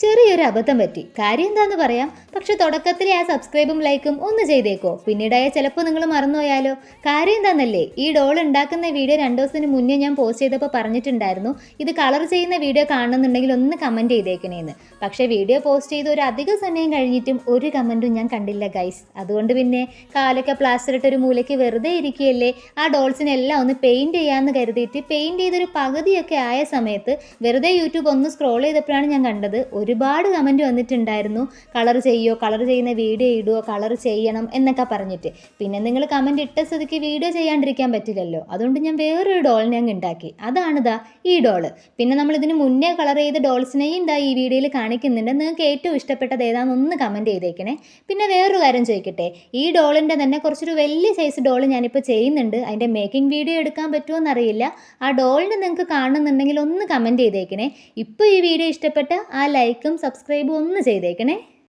ചെറിയൊരു അബദ്ധം പറ്റി. കാര്യം എന്താന്ന് പറയാം. പക്ഷെ തുടക്കത്തിലെ ആ സബ്സ്ക്രൈബും ലൈക്കും ഒന്ന് ചെയ്തേക്കോ. പിന്നീടായ ചിലപ്പോൾ നിങ്ങൾ മറന്നുപോയാലോ. കാര്യം എന്താണെന്നല്ലേ, ഈ ഡോൾ ഉണ്ടാക്കുന്ന വീഡിയോ 2 ദിവസത്തിന് മുന്നേ ഞാൻ പോസ്റ്റ് ചെയ്തപ്പോൾ പറഞ്ഞിട്ടുണ്ടായിരുന്നു ഇത് കളർ ചെയ്യുന്ന വീഡിയോ കാണുന്നുണ്ടെങ്കിൽ ഒന്ന് കമൻറ്റ് ചെയ്തേക്കണേന്ന്. പക്ഷേ വീഡിയോ പോസ്റ്റ് ചെയ്ത് ഒരു അധിക സമയം കഴിഞ്ഞിട്ടും ഒരു കമൻറ്റും ഞാൻ കണ്ടില്ല ഗൈസ്. അതുകൊണ്ട് പിന്നെ കാലൊക്കെ പ്ലാസ്റ്റർ ഇട്ടൊരു മൂലയ്ക്ക് വെറുതെ ഇരിക്കുകയല്ലേ, ആ ഡോൾസിനെല്ലാം ഒന്ന് പെയിൻറ്റ് ചെയ്യാമെന്ന് കരുതിയിട്ട് പെയിൻറ്റ് ചെയ്തൊരു പകുതിയൊക്കെ ആയ സമയത്ത് വെറുതെ യൂട്യൂബ് ഒന്ന് സ്ക്രോൾ ചെയ്തപ്പോഴാണ് ഞാൻ കണ്ടത് ഒരുപാട് കമൻറ്റ് വന്നിട്ടുണ്ടായിരുന്നു. കളർ ചെയ്യുമോ, കളർ ചെയ്യുന്ന വീഡിയോ ഇടുമോ, കളർ ചെയ്യണം എന്നൊക്കെ പറഞ്ഞിട്ട്. പിന്നെ നിങ്ങൾ കമൻറ്റ് ഇട്ട സ്ഥിതിക്ക് വീഡിയോ ചെയ്യാണ്ടിരിക്കാൻ പറ്റില്ലല്ലോ. അതുകൊണ്ട് ഞാൻ വേറൊരു ഡോളിനെ അങ്ങ് ഉണ്ടാക്കി. അതാണിതാ ഈ ഡോള്. പിന്നെ നമ്മൾ ഇതിന് മുന്നേ കളർ ചെയ്ത ഡോൾസിനെയും ഇതാ ഈ വീഡിയോയിൽ കാണിക്കുന്നുണ്ട്. നിങ്ങൾക്ക് ഏറ്റവും ഇഷ്ടപ്പെട്ടത് ഏതാണെന്നൊന്ന് കമൻറ്റ് ചെയ്തേക്കണേ. പിന്നെ വേറൊരു കാര്യം ചോദിക്കട്ടെ, ഈ ഡോളിൻ്റെ തന്നെ കുറച്ചൊരു വലിയ സൈസ് ഡോൾ ഞാനിപ്പോൾ ചെയ്യുന്നുണ്ട്. അതിൻ്റെ മേക്കിംഗ് വീഡിയോ എടുക്കാൻ പറ്റുമോ എന്നറിയില്ല. ആ ഡോളിന് നിങ്ങൾക്ക് കാണുന്നുണ്ടെങ്കിൽ ഒന്ന് കമൻറ്റ് ചെയ്തേക്കണേ. ഇപ്പോൾ ഈ വീഡിയോ ഇഷ്ടപ്പെട്ട ആ ലൈക്കും സബ്സ്ക്രൈബും ഒന്ന് ചെയ്തേക്കണേ.